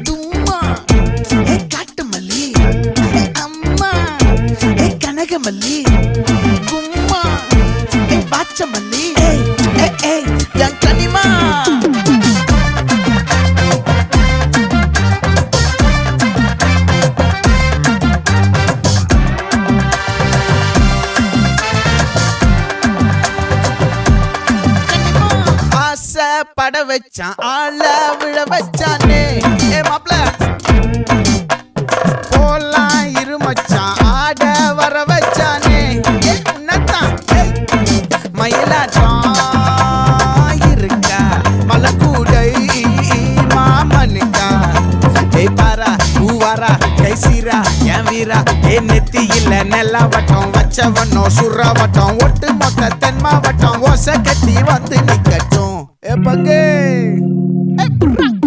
தும்மா ஏ காட்டு மல்லி அம்மா ஏ கனகமல்லி கும்மா ஏ பாச்ச மல்லி என் கனிமா பட வச்சான் ஆள விழ வச்சானே ஏ மாப்ள போலாம் இருமச்சான் ஆட வர வச்சானே ஏ உன்னத்தான் மயிலாட்டம் இருக்கா மலக்கூடை மாமனுக்கா ஏய் பாரா பூவாரா கைசீரா என் வீரா ஏ நெத்தி இல்ல நெல்லா வட்டம் வச்சவனோ சுறா வட்டம் ஒட்டு மொத்த தென் மாவட்டம் ஓசை கட்டி வந்து நிக்கட்டும். É pra quem?